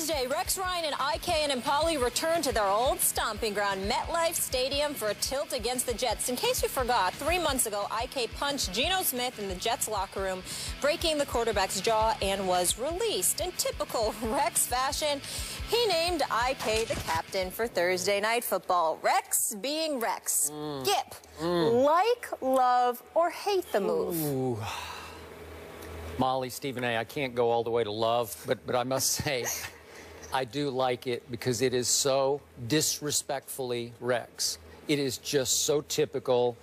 Thursday, Rex Ryan and Enemkpali return to their old stomping ground, MetLife Stadium, for a tilt against the Jets. In case you forgot, 3 months ago, IK punched Geno Smith in the Jets locker room, breaking the quarterback's jaw, and was released. In typical Rex fashion, he named IK the captain for Thursday Night Football. Rex being Rex. Gip, like, love, or hate the move? Ooh. Molly, Stephen A., I can't go all the way to love, but I must say, I do like it because it is so disrespectfully Rex. It is just so typical,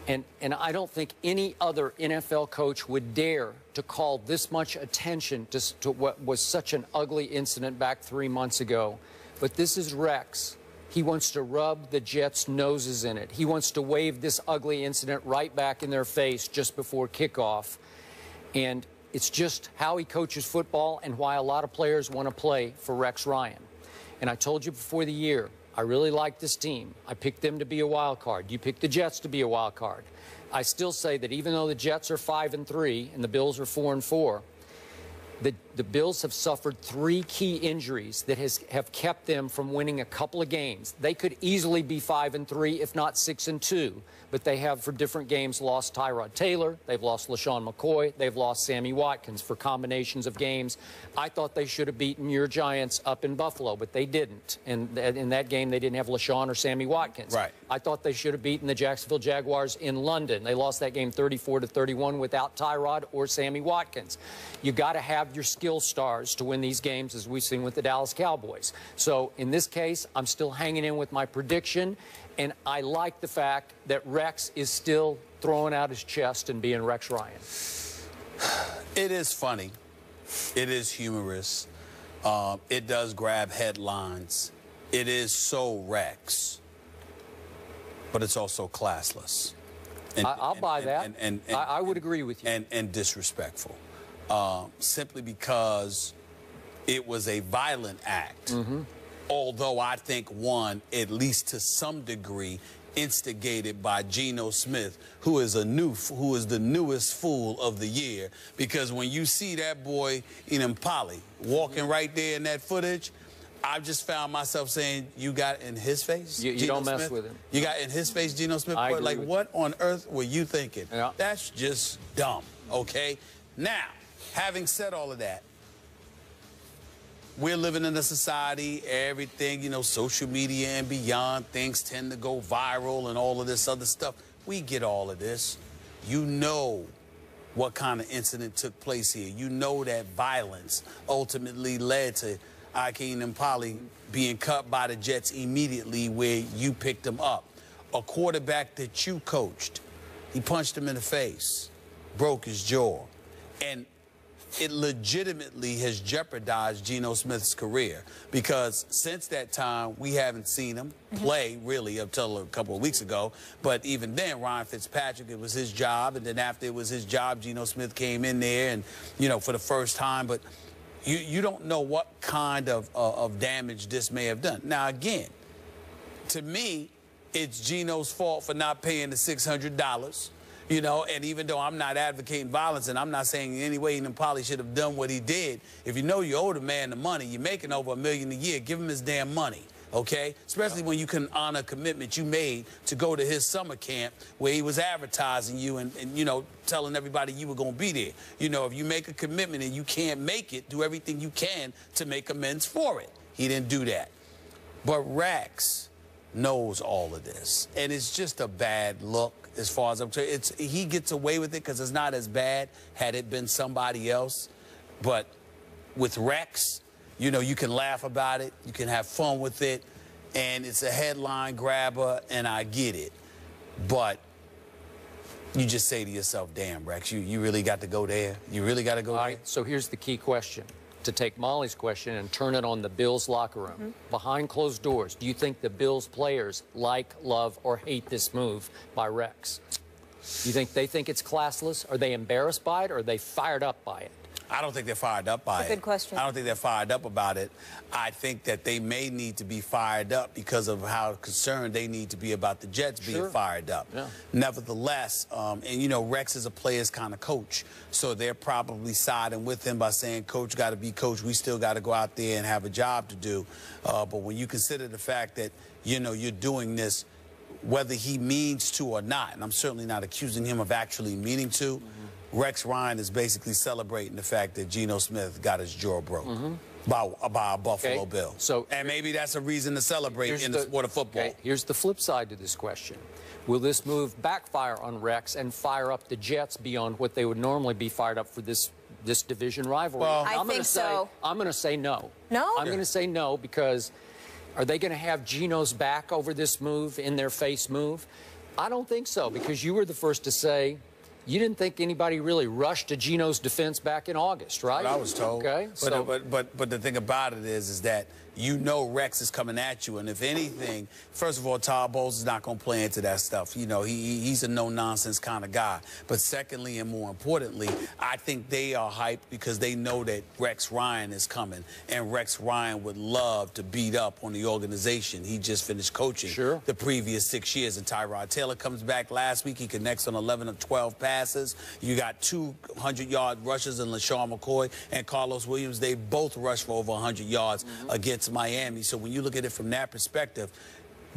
and I don't think any other NFL coach would dare to call this much attention to what was such an ugly incident back 3 months ago. But this is Rex. He wants to rub the Jets' noses in it. He wants to wave this ugly incident right back in their face just before kickoff. And it's just how he coaches football and why a lot of players want to play for Rex Ryan. And I told you before the year, I really like this team. I picked them to be a wild card. You picked the Jets to be a wild card. I still say that even though the Jets are 5-3 and the Bills are 4-4, the Bills have suffered 3 key injuries that have kept them from winning a couple of games. They could easily be 5-3, if not 6-2, but they have, for different games, lost Tyrod Taylor. They've lost LaShawn McCoy. They've lost Sammy Watkins for combinations of games. I thought they should have beaten your Giants up in Buffalo, but they didn't. And in that game, they didn't have LaShawn or Sammy Watkins. Right. I thought they should have beaten the Jacksonville Jaguars in London. They lost that game 34-31 without Tyrod or Sammy Watkins. You got to have your skill stars to win these games, as we've seen with the Dallas Cowboys. So in this case, I'm still hanging in with my prediction, and I like the fact that Rex is still throwing out his chest and being Rex Ryan. It is funny. It is humorous. It does grab headlines. It is so Rex, but it's also classless. I'll buy that. I would agree with you. And disrespectful. Simply because it was a violent act. Although I think one, at least to some degree, instigated by Geno Smith, who is the newest fool of the year. Because when you see that boy Enemkpali walking right there in that footage, I just found myself saying, you got in his face? You don't mess with him. You got in his face, Geno Smith? Like, what on earth were you thinking? Yeah. That's just dumb, okay? Now, having said all of that, we're living in a society, everything, you know, social media and beyond, things tend to go viral and all of this other stuff. We get all of this. You know what kind of incident took place here. You know that violence ultimately led to Enemkpali being cut by the Jets immediately where you picked him up. A quarterback that you coached, he punched him in the face, broke his jaw, and it legitimately has jeopardized Geno Smith's career, because since that time, we haven't seen him play, really, until a couple of weeks ago. But even then, Ryan Fitzpatrick, it was his job. And then after it was his job, Geno Smith came in there and, you know, for the first time. But you don't know what kind of damage this may have done. Now, again, to me, it's Geno's fault for not paying the $600. You know, and even though I'm not advocating violence, and I'm not saying in any way Enemkpali should have done what he did, if you know you owe the man the money, you're making over $1 million a year, give him his damn money, okay? Especially when you can honor a commitment you made to go to his summer camp where he was advertising you and you know, telling everybody you were going to be there. You know, if you make a commitment and you can't make it, do everything you can to make amends for it. He didn't do that. But Rex knows all of this, and it's just a bad look. As far as I'm concerned, he gets away with it because it's not as bad had it been somebody else. But with Rex, you know, you can laugh about it, you can have fun with it, and it's a headline grabber, and I get it. But you just say to yourself, damn, Rex, you really got to go there? You really got to go there? All right, so here's the key question. To take Molly's question and turn it on the Bills locker room. Behind closed doors, do you think the Bills players like, love, or hate this move by Rex? You think they think it's classless? Are they embarrassed by it, or are they fired up by it? I don't think they're fired up by it. Good question. I don't think they're fired up about it. I think that they may need to be fired up because of how concerned they need to be about the Jets being fired up. Yeah. Nevertheless, and you know, Rex is a player's kind of coach, so they're probably siding with him by saying, Coach got to be coach. We still got to go out there and have a job to do. But when you consider the fact that, you know, you're doing this, whether he means to or not, and I'm certainly not accusing him of actually meaning to, Rex Ryan is basically celebrating the fact that Geno Smith got his jaw broke by a Buffalo Bill. So, and maybe that's a reason to celebrate in the sport of football. Okay, here's the flip side to this question. Will this move backfire on Rex and fire up the Jets beyond what they would normally be fired up for this division rivalry? Well, I think so. I'm going to say no. No? I'm going to say no because are they going to have Geno's back over this move, in their face move? I don't think so, because you were the first to say you didn't think anybody really rushed to Geno's defense back in August, right? What I was told. Okay. But the thing about it is that you know Rex is coming at you, and if anything, first of all, Todd Bowles is not going to play into that stuff. You know, he's a no-nonsense kind of guy. But secondly, and more importantly, I think they are hyped because they know that Rex Ryan is coming, and Rex Ryan would love to beat up on the organization. He just finished coaching the previous 6 years, and Tyrod Taylor comes back last week. He connects on 11 of 12 passes. You got 200-yard rushers in LaShawn McCoy and Carlos Williams. They both rushed for over 100 yards against Miami. So when you look at it from that perspective,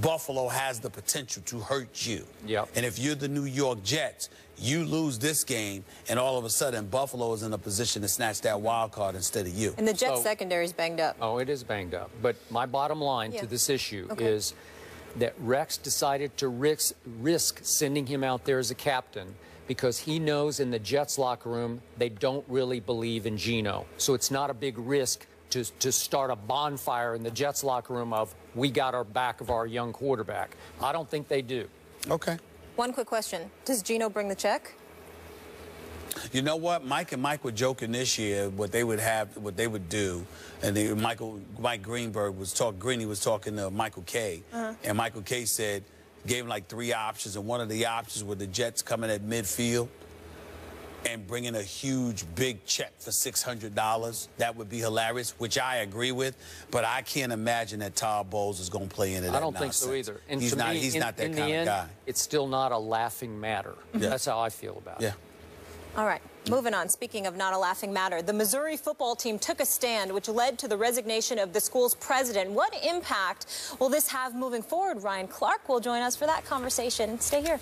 Buffalo has the potential to hurt you. And if you're the New York Jets, you lose this game, and all of a sudden Buffalo is in a position to snatch that wild card instead of you. And the Jets secondary is banged up. Oh, it is banged up. But my bottom line to this issue is that Rex decided to risk sending him out there as a captain because he knows in the Jets locker room they don't really believe in Geno. So it's not a big risk to start a bonfire in the Jets locker room of, we got our back of our young quarterback. I don't think they do. Okay. One quick question. Does Geno bring the check? You know what? Mike and Mike were joking this year what they would do. And Mike Greenberg was Greeny was talking to Michael Kay. And Michael Kay said, gave him like 3 options. And one of the options were the Jets coming at midfield and bringing a huge, big check for $600. That would be hilarious, which I agree with. But I can't imagine that Todd Bowles is going to play into that nonsense. I don't think so either. And he's not that kind of guy. It's still not a laughing matter. That's how I feel about it. All right, moving on. Speaking of not a laughing matter, the Missouri football team took a stand which led to the resignation of the school's president. What impact will this have moving forward? Ryan Clark will join us for that conversation. Stay here.